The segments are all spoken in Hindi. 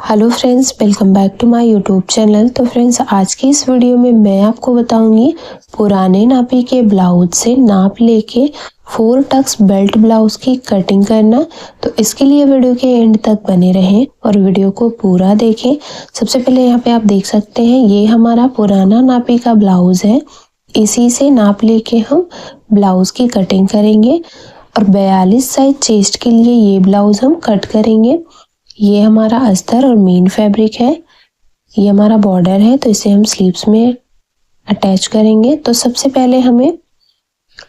Hello friends, welcome back to my YouTube channel. तो फ्रेंड्स, आज की इस वीडियो में मैं आपको बताऊंगी पुराने नापी के ब्लाउज से नाप लेके 4 टक्स बेल्ट ब्लाउज की कटिंग करना। तो इसके लिए वीडियो के एंड तक बने रहें और वीडियो को पूरा देखें। सबसे पहले यहाँ पे आप देख सकते हैं, ये हमारा पुराना नापी का ब्लाउज है। इसी से नाप लेके हम ब्लाउज की कटिंग करेंगे और 42 साइज चेस्ट के लिए ये ब्लाउज हम कट करेंगे। ये हमारा अस्तर और मेन फैब्रिक है, ये हमारा बॉर्डर है, तो इसे हम स्लीव्स में अटैच करेंगे। तो सबसे पहले हमें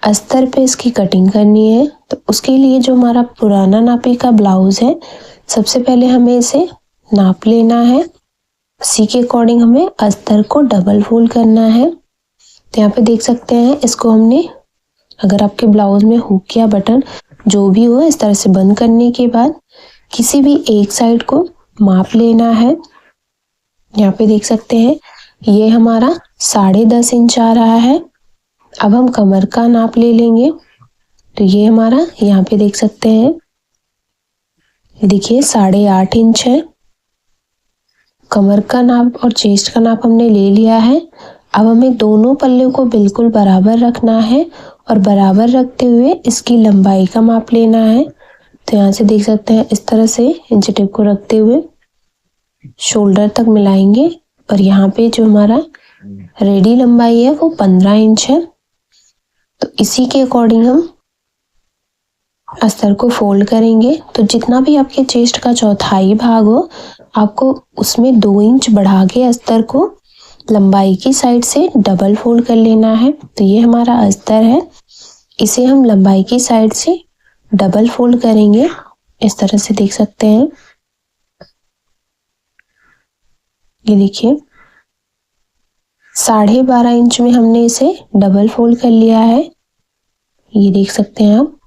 अस्तर पे इसकी कटिंग करनी है। तो उसके लिए जो हमारा पुराना नापी का ब्लाउज है, सबसे पहले हमें इसे नाप लेना है। उसी के अकॉर्डिंग हमें अस्तर को डबल फोल्ड करना है। तो यहाँ पे देख सकते हैं, इसको हमने, अगर आपके ब्लाउज में हुक या बटन जो भी हो, इस तरह से बंद करने के बाद किसी भी एक साइड को माप लेना है। यहाँ पे देख सकते हैं, ये हमारा 10.5 इंच आ रहा है। अब हम कमर का नाप ले लेंगे। तो ये हमारा, यहाँ पे देख सकते हैं, देखिए 8.5 इंच है। कमर का नाप और चेस्ट का नाप हमने ले लिया है। अब हमें दोनों पल्ले को बिल्कुल बराबर रखना है और बराबर रखते हुए इसकी लंबाई का माप लेना है। तो यहाँ से देख सकते हैं, इस तरह से इंच टेप को रखते हुए शोल्डर तक मिलाएंगे और यहाँ पे जो हमारा रेडी लंबाई है वो 15 इंच है। तो इसी के अकॉर्डिंग हम अस्तर को फोल्ड करेंगे। तो जितना भी आपके चेस्ट का चौथाई भाग हो, आपको उसमें 2 इंच बढ़ा के अस्तर को लंबाई की साइड से डबल फोल्ड कर लेना है। तो ये हमारा अस्तर है, इसे हम लंबाई की साइड से डबल फोल्ड करेंगे। इस तरह से देख सकते हैं, ये देखिए 12.5 इंच में हमने इसे डबल फोल्ड कर लिया है। ये देख सकते हैं आप।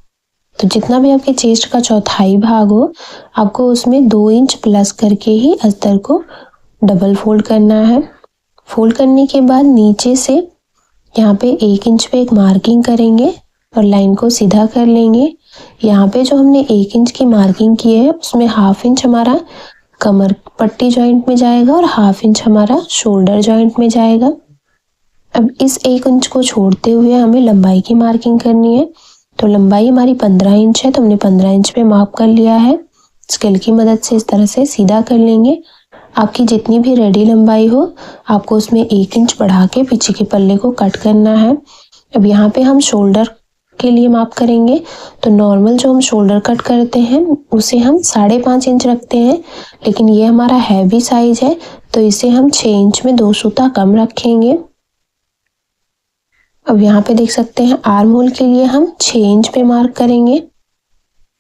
तो जितना भी आपके चेस्ट का चौथाई भाग हो, आपको उसमें 2 इंच प्लस करके ही अस्तर को डबल फोल्ड करना है। फोल्ड करने के बाद नीचे से यहाँ पे 1 इंच पे एक मार्किंग करेंगे और लाइन को सीधा कर लेंगे। यहाँ पे जो हमने 1 इंच की मार्किंग की है, उसमें 1/2 इंच हमारा कमर पट्टी जॉइंट में जाएगा और 1/2 इंच हमारा शोल्डर जॉइंट में जाएगा। अब इस 1 इंच को छोड़ते हुए हमें लंबाई की मार्किंग करनी है। तो लंबाई हमारी 15 इंच है, तो हमने 15 इंच पे मार्क कर लिया है। स्केल की मदद से इस तरह से सीधा कर लेंगे। आपकी जितनी भी रेडी लंबाई हो, आपको उसमें 1 इंच बढ़ा के पीछे के पल्ले को कट करना है। अब यहाँ पे हम शोल्डर के लिए माप करेंगे। तो नॉर्मल जो हम शोल्डर कट करते हैं उसे हम 5.5 इंच रखते हैं, लेकिन ये हमारा हैवी साइज है, तो इसे हम 6 इंच में 2 सूता कम रखेंगे। अब यहाँ पे देख सकते हैं, आर्म होल के लिए हम 6 इंच पे मार्क करेंगे।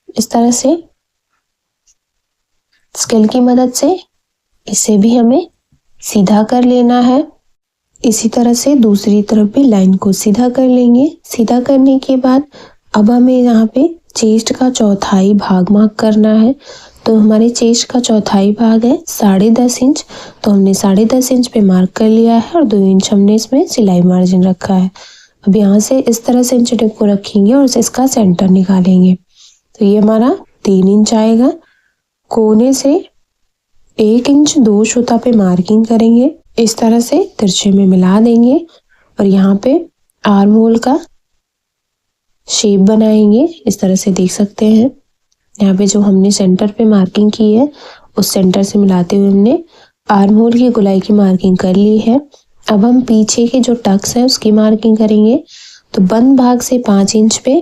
इस तरह से स्केल की मदद से इसे भी हमें सीधा कर लेना है। इसी तरह से दूसरी तरफ भी लाइन को सीधा कर लेंगे। सीधा करने के बाद अब हमें यहाँ पे चेस्ट का चौथाई भाग मार्क करना है। तो हमारे चेस्ट का चौथाई भाग है 10.5 इंच, तो हमने 10.5 इंच पे मार्क कर लिया है और 2 इंच हमने इसमें सिलाई मार्जिन रखा है। अब यहाँ से इस तरह से इंच टेप को रखेंगे और इसका सेंटर निकालेंगे। तो ये हमारा 3 इंच आएगा। कोने से 1 इंच 2 सूता पे मार्किंग करेंगे, इस तरह से तिरछे में मिला देंगे और यहाँ पे आर्म होल का शेप बनाएंगे। इस तरह से देख सकते हैं, यहाँ पे जो हमने सेंटर पे मार्किंग की है, उस सेंटर से मिलाते हुए हमने आर्म होल की गोलाई की मार्किंग कर ली है। अब हम पीछे के जो टक्स है उसकी मार्किंग करेंगे। तो बंद भाग से 5 इंच पे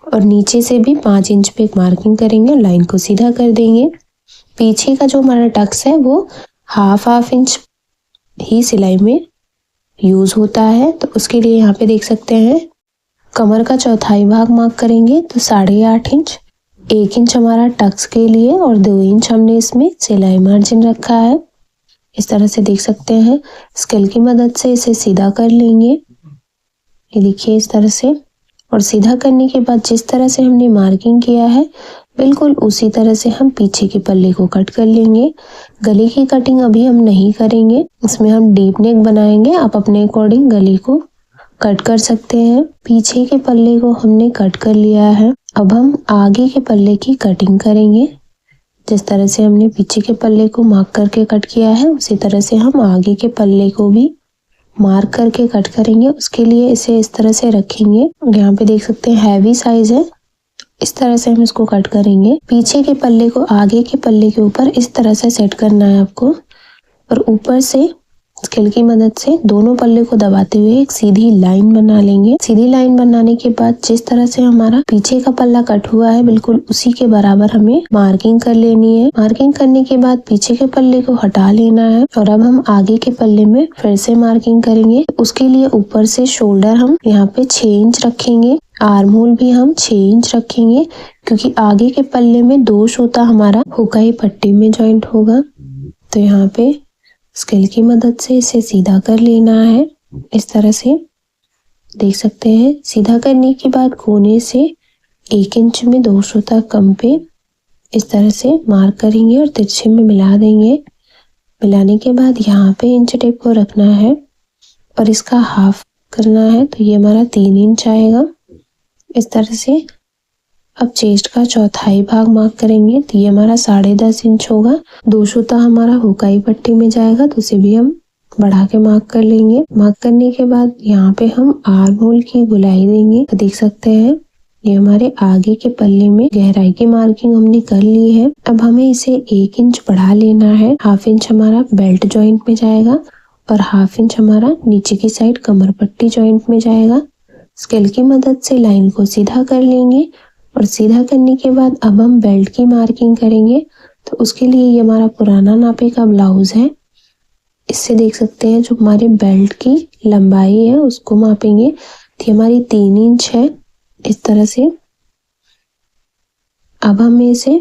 और नीचे से भी 5 इंच पे एक मार्किंग करेंगे और लाइन को सीधा कर देंगे। पीछे का जो हमारा टक्स है वो 1/2 इंच ही सिलाई में यूज होता है। तो उसके लिए यहाँ पे देख सकते हैं, कमर का चौथाई भाग मार्क करेंगे। तो 8.5 इंच, 1 इंच हमारा टक्स के लिए और 2 इंच हमने इसमें सिलाई मार्जिन रखा है। इस तरह से देख सकते हैं, स्केल की मदद से इसे सीधा कर लेंगे। ये देखिए इस तरह से, और सीधा करने के बाद जिस तरह से हमने मार्किंग किया है, बिल्कुल उसी तरह से हम पीछे के पल्ले को कट कर लेंगे। गले की कटिंग अभी हम नहीं करेंगे, इसमें हम डीप नेक बनाएंगे। आप अपने अकॉर्डिंग गले को कट कर सकते हैं। पीछे के पल्ले को हमने कट कर लिया है। अब हम आगे के पल्ले की कटिंग करेंगे। जिस तरह से हमने पीछे के पल्ले को मार्क करके कट किया है उसी तरह से हम आगे के पल्ले को भी मार्क करके कट करेंगे। उसके लिए इसे इस तरह से रखेंगे। यहाँ पे देख सकते हैं हैवी साइज है, इस तरह से हम इसको कट करेंगे। पीछे के पल्ले को आगे के पल्ले के ऊपर इस तरह से सेट करना है आपको, और ऊपर से स्केल की मदद से दोनों पल्ले को दबाते हुए एक सीधी लाइन बना लेंगे। सीधी लाइन बनाने के बाद जिस तरह से हमारा पीछे का पल्ला कट हुआ है बिल्कुल उसी के बराबर हमें मार्किंग कर लेनी है। मार्किंग करने के बाद पीछे के पल्ले को हटा लेना है और अब हम आगे के पल्ले में फिर से मार्किंग करेंगे। उसके लिए ऊपर से शोल्डर हम यहाँ पे 6 इंच रखेंगे, आर्म होल भी हम 6 इंच रखेंगे, क्योंकि आगे के पल्ले में 2 सूता हमारा हुकाई पट्टी में ज्वाइंट होगा। तो यहाँ पे स्केल की मदद से इसे सीधा कर लेना है। इस तरह से देख सकते हैं। सीधा करने के बाद कोने से 1 इंच में 2 सूता कम पे इस तरह से मार्क करेंगे और तिरछे में मिला देंगे। मिलाने के बाद यहाँ पे इंच टेप को रखना है और इसका हाफ करना है, तो ये हमारा 3 इंच आएगा। इस तरह से अब चेस्ट का चौथाई भाग मार्क करेंगे, तो ये हमारा 10.5 इंच होगा। 2 सूता हमारा हुकाई पट्टी में जाएगा, तो उसे भी हम बढ़ा के मार्क कर लेंगे। मार्क करने के बाद यहाँ पे हम आर्म होल की गोलाई देंगे। तो देख सकते हैं ये हमारे आगे के पल्ले में गहराई की मार्किंग हमने कर ली है। अब हमें इसे 1 इंच बढ़ा लेना है। हाफ इंच हमारा बेल्ट जॉइंट में जाएगा और हाफ इंच हमारा नीचे की साइड कमर पट्टी जॉइंट में जाएगा। स्केल की मदद से लाइन को सीधा कर लेंगे और सीधा करने के बाद अब हम बेल्ट की मार्किंग करेंगे। तो उसके लिए ये हमारा पुराना नापे का ब्लाउज है। इससे देख सकते हैं जो हमारे बेल्ट की लंबाई है उसको मापेंगे। तो हमारी 3 इंच है इस तरह से। अब हमें इसे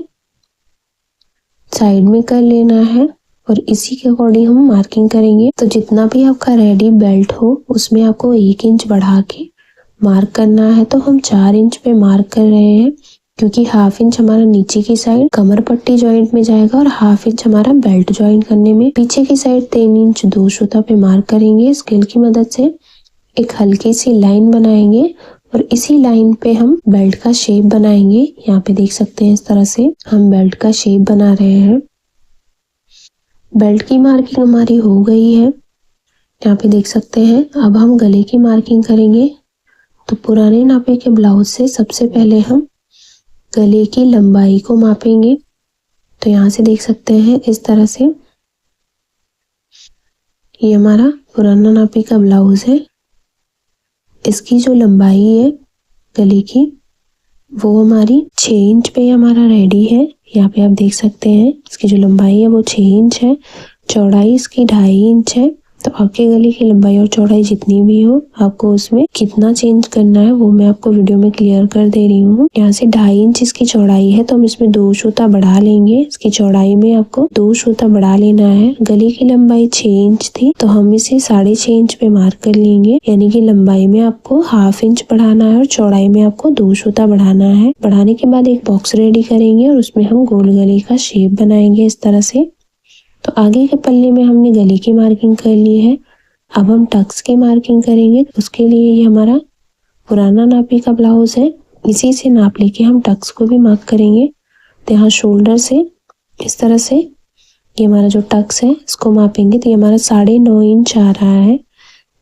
साइड में कर लेना है और इसी के अकॉर्डिंग हम मार्किंग करेंगे। तो जितना भी आपका रेडी बेल्ट हो उसमें आपको 1 इंच बढ़ा के मार्क करना है। तो हम 4 इंच पे मार्क कर रहे हैं, क्योंकि हाफ इंच हमारा नीचे की साइड कमर पट्टी जॉइंट में जाएगा और हाफ इंच हमारा बेल्ट जॉइंट करने में। पीछे की साइड 3 इंच 2 सूता पे मार्क करेंगे। स्केल की मदद से एक हल्की सी लाइन बनाएंगे और इसी लाइन पे हम बेल्ट का शेप बनाएंगे। यहाँ पे देख सकते हैं इस तरह से हम बेल्ट का शेप बना रहे हैं। बेल्ट की मार्किंग हमारी हो गई है, यहाँ पे देख सकते हैं। अब हम गले की मार्किंग करेंगे। तो पुराने नापे के ब्लाउज से सबसे पहले हम गले की लंबाई को मापेंगे। तो यहाँ से देख सकते हैं इस तरह से ये हमारा पुराना नापे का ब्लाउज है। इसकी जो लंबाई है गले की वो हमारी 6 इंच पे हमारा रेडी है। यहाँ पे आप देख सकते हैं इसकी जो लंबाई है वो 6 इंच है। चौड़ाई इसकी 2.5 इंच है। तो आपके गले की लंबाई और चौड़ाई जितनी भी हो आपको उसमें कितना चेंज करना है वो मैं आपको वीडियो में क्लियर कर दे रही हूँ। यहाँ से 2.5 इंच इसकी चौड़ाई है, तो हम इसमें 2 सूता बढ़ा लेंगे। इसकी चौड़ाई में आपको 2 सूता बढ़ा लेना है। गले की लंबाई 6 इंच थी, तो हम इसे 6.5 इंच पे मार्क कर लेंगे। यानी कि लंबाई में आपको हाफ इंच बढ़ाना है और चौड़ाई में आपको 2 सूता बढ़ाना है। बढ़ाने के बाद एक बॉक्स रेडी करेंगे और उसमें हम गोल गले का शेप बनाएंगे इस तरह से। तो आगे के पल्ले में हमने गले की मार्किंग कर ली है। अब हम टक्स की मार्किंग करेंगे। उसके लिए ये हमारा पुराना नापी का ब्लाउज है, इसी से नाप लेके हम टक्स को भी मार्क करेंगे। तो यहाँ शोल्डर से इस तरह से ये हमारा जो टक्स है इसको मापेंगे। तो ये हमारा 9.5 इंच आ रहा है।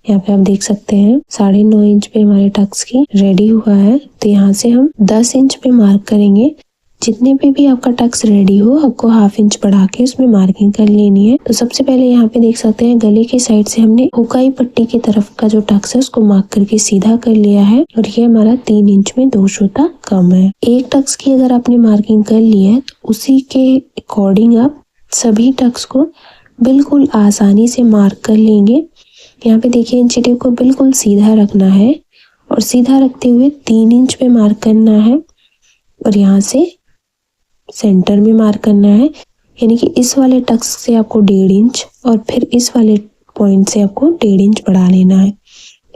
यहाँ पे आप देख सकते हैं 9.5 इंच पे हमारे टक्स की रेडी हुआ है। तो यहाँ से हम 10 इंच पे मार्क करेंगे। जितने पे भी आपका टक्स रेडी हो आपको हाफ इंच बढ़ा के उसमें मार्किंग कर लेनी है। तो सबसे पहले यहाँ पे देख सकते हैं गले की साइड से हमने हुकाई पट्टी की तरफ का जो टक्स है उसको मार्क करके सीधा कर लिया है और ये हमारा 3 इंच में 2 सूता कम है। एक टक्स की अगर आपने मार्किंग कर ली है तो उसी के अकॉर्डिंग आप सभी टक्स को बिल्कुल आसानी से मार्क कर लेंगे। यहाँ पे देखिए इंच टेप को बिल्कुल सीधा रखना है और सीधा रखते हुए 3 इंच पे मार्क करना है और यहाँ से सेंटर में मार्क करना है। यानी कि इस वाले टक्स से आपको 1.5 इंच और फिर इस वाले पॉइंट से आपको 1.5 इंच बढ़ा लेना है।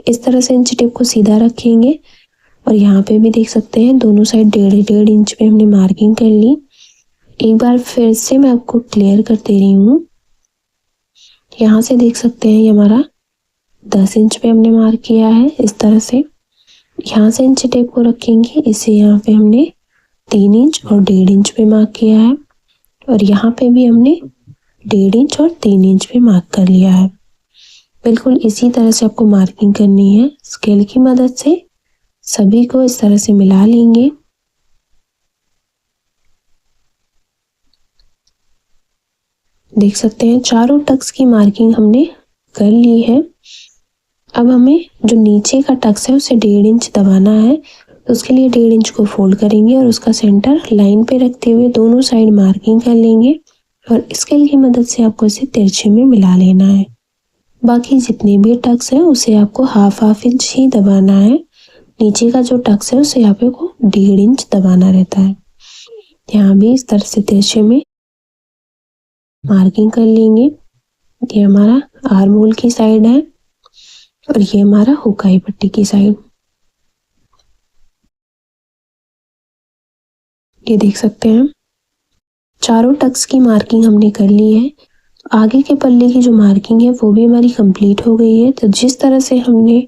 इस तरह से इंच टेप को सीधा रखेंगे और यहाँ पे भी देख सकते हैं दोनों साइड 1.5 इंच पे हमने मार्किंग कर ली। एक बार फिर से मैं आपको क्लियर कर दे रही हूँ। यहाँ से देख सकते हैं ये हमारा 10 इंच पे हमने मार्क किया है इस तरह से। यहाँ से इंच टेप को रखेंगे, इसे यहाँ पे हमने 3 इंच और 1.5 इंच पे मार्क किया है और यहाँ पे भी हमने 1.5 इंच और 3 इंच पे मार्क कर लिया है। बिल्कुल इसी तरह से आपको मार्किंग करनी है। स्केल की मदद से सभी को इस तरह से मिला लेंगे। देख सकते हैं चारों टक्स की मार्किंग हमने कर ली है। अब हमें जो नीचे का टक्स है उसे 1.5 इंच दबाना है, तो उसके लिए 1.5 इंच को फोल्ड करेंगे और उसका सेंटर लाइन पे रखते हुए दोनों साइड मार्किंग कर लेंगे और स्केल की मदद से आपको इसे तिरछे में मिला लेना है। बाकी जितने भी टक्स हैं उसे आपको हाफ इंच ही दबाना है। नीचे का जो टक्स है उसे यहाँ पे को 1.5 इंच दबाना रहता है। यहाँ भी इस तरह से तिरछे में मार्किंग कर लेंगे। ये हमारा आर्म होल की साइड है और ये हमारा हुकाई पट्टी की साइड। ये देख सकते हैं चारों टक्स की मार्किंग हमने कर ली है। आगे के पल्ले की जो मार्किंग है वो भी हमारी कंप्लीट हो गई है। तो जिस तरह से हमने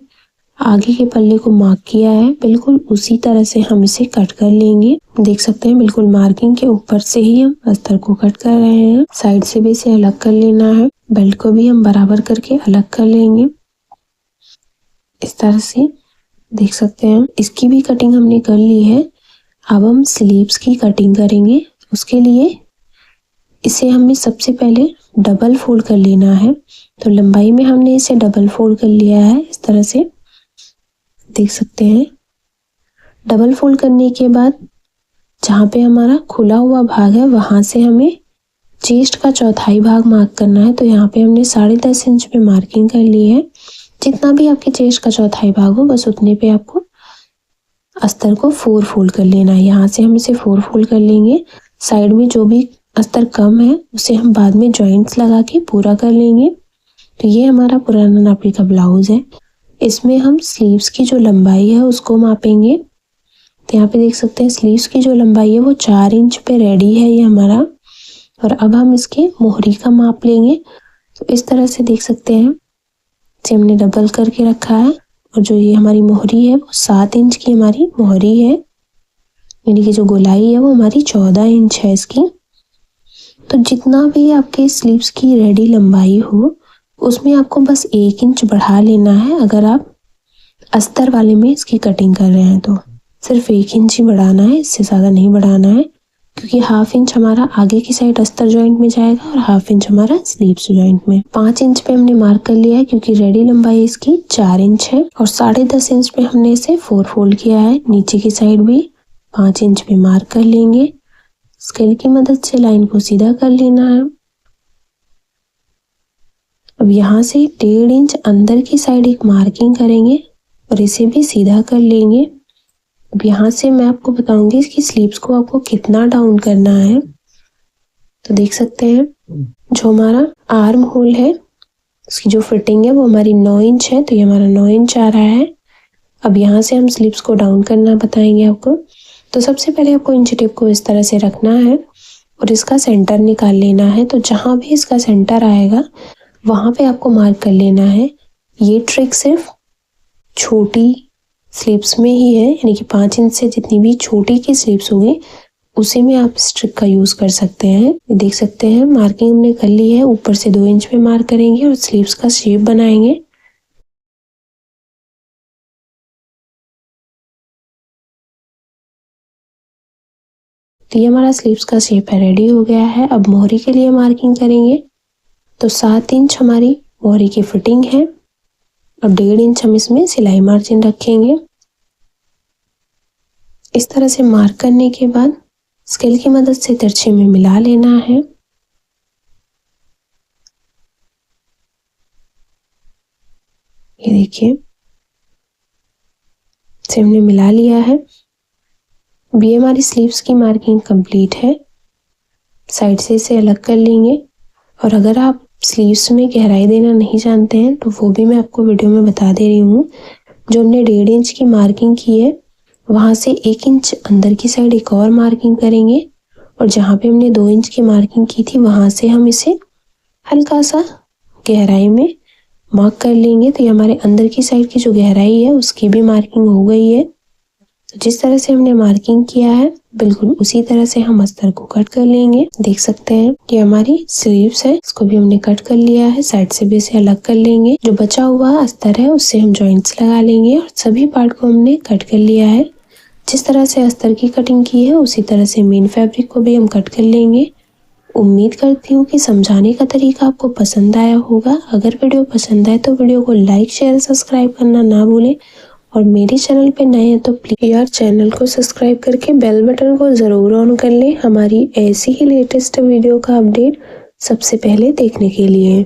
आगे के पल्ले को मार्क किया है बिल्कुल उसी तरह से हम इसे कट कर लेंगे। देख सकते हैं बिल्कुल मार्किंग के ऊपर से ही हम अस्तर को कट कर रहे हैं। साइड से भी इसे अलग कर लेना है। बेल्ट को भी हम बराबर करके अलग कर लेंगे इस तरह से। देख सकते हैं इसकी भी कटिंग हमने कर ली है। अब हम स्लीव्स की कटिंग करेंगे। उसके लिए इसे हमें सबसे पहले डबल फोल्ड कर लेना है। तो लंबाई में हमने इसे डबल फोल्ड कर लिया है इस तरह से। देख सकते हैं डबल फोल्ड करने के बाद जहाँ पे हमारा खुला हुआ भाग है वहां से हमें चेस्ट का चौथाई भाग मार्क करना है। तो यहाँ पे हमने 10.5 इंच पे मार्किंग कर ली है। जितना भी आपके चेस्ट का चौथाई भाग हो बस उतने पे आपको अस्तर को 4 फोल्ड कर लेना है। यहाँ से हम इसे 4 फोल्ड कर लेंगे। साइड में जो भी अस्तर कम है उसे हम बाद में जॉइंट्स लगा के पूरा कर लेंगे। तो ये हमारा पुराना नापी का ब्लाउज है। इसमें हम स्लीव्स की जो लंबाई है उसको मापेंगे। तो यहाँ पे देख सकते हैं स्लीव्स की जो लंबाई है वो 4 इंच पे रेडी है ये हमारा। और अब हम इसके मोहरी का माप लेंगे। तो इस तरह से देख सकते हैं इसे हमने डबल करके रखा है और जो ये हमारी मोहरी है वो 7 इंच की हमारी मोहरी है। यानी कि जो गोलाई है वो हमारी 14 इंच है इसकी। तो जितना भी आपके स्लीव्स की रेडी लंबाई हो उसमें आपको बस 1 इंच बढ़ा लेना है। अगर आप अस्तर वाले में इसकी कटिंग कर रहे हैं तो सिर्फ 1 इंच ही बढ़ाना है, इससे ज़्यादा नहीं बढ़ाना है, क्योंकि हाफ इंच हमारा आगे की साइड अस्तर जॉइंट में जाएगा और हाफ इंच हमारा स्लीव्स जॉइंट में। 5 इंच पे हमने मार्क कर लिया है क्योंकि रेडी लंबाई इसकी 4 इंच है और 10.5 इंच पे हमने इसे 4 फोल्ड किया है। नीचे की साइड भी 5 इंच पे मार्क कर लेंगे। स्केल की मदद से लाइन को सीधा कर लेना है। अब यहाँ से 1.5 इंच अंदर की साइड एक मार्किंग करेंगे और इसे भी सीधा कर लेंगे। अब यहाँ से मैं आपको बताऊंगी इसकी स्लीव्स को आपको कितना डाउन करना है। तो देख सकते हैं जो हमारा आर्म होल है उसकी जो फिटिंग है वो हमारी 9 इंच है। तो ये हमारा 9 इंच आ रहा है। अब यहाँ से हम स्लीव्स को डाउन करना बताएंगे आपको। तो सबसे पहले आपको इंची टेप को इस तरह से रखना है और इसका सेंटर निकाल लेना है। तो जहाँ भी इसका सेंटर आएगा वहां पे आपको मार्क कर लेना है। ये ट्रिक सिर्फ छोटी स्लीव्स में ही है, यानी कि 5 इंच से जितनी भी छोटी की स्लीव्स होगी उसी में आप इस ट्रिक का यूज कर सकते हैं। ये देख सकते हैं मार्किंग हमने कर ली है। ऊपर से 2 इंच पे मार्क करेंगे और स्लीव्स का शेप बनाएंगे। तो ये हमारा स्लीव्स का शेप है, रेडी हो गया है। अब मोहरी के लिए मार्किंग करेंगे। तो 7 इंच हमारी मोहरी की फिटिंग है। अब 1.5 इंच हम इसमें सिलाई मार्जिन रखेंगे। इस तरह से मार्क करने के बाद स्केल की मदद से तिरछे में मिला लेना है। ये देखिए इसे हमने मिला लिया है। अब ये हमारी स्लीव्स की मार्किंग कंप्लीट है। साइड से इसे अलग कर लेंगे और अगर आप स्लीव्स में गहराई देना नहीं जानते हैं तो वो भी मैं आपको वीडियो में बता दे रही हूँ। जो हमने 1.5 इंच की मार्किंग की है वहां से 1 इंच अंदर की साइड एक और मार्किंग करेंगे और जहाँ पे हमने 2 इंच की मार्किंग की थी वहां से हम इसे हल्का सा गहराई में मार्क कर लेंगे। तो ये हमारे अंदर की साइड की जो गहराई है उसकी भी मार्किंग हो गई है। तो जिस तरह से हमने मार्किंग किया है बिल्कुल उसी तरह से हम अस्तर को कट कर लेंगे। देख सकते हैं कि हमारी स्लीव्स है, इसको भी हमने कट कर लिया है। साइड से भी इसे अलग कर लेंगे। जो बचा हुआ अस्तर है उससे हम जॉइंट्स लगा लेंगे और सभी पार्ट को हमने कट कर लिया है। जिस तरह से अस्तर की कटिंग की है उसी तरह से मेन फैब्रिक को भी हम कट कर लेंगे। उम्मीद करती हूँ कि समझाने का तरीका आपको पसंद आया होगा। अगर वीडियो पसंद आए तो वीडियो को लाइक शेयर सब्सक्राइब करना ना भूलें और मेरे चैनल पे नए हैं तो प्लीज यार चैनल को सब्सक्राइब करके बेल बटन को ज़रूर ऑन कर लें हमारी ऐसी ही लेटेस्ट वीडियो का अपडेट सबसे पहले देखने के लिए।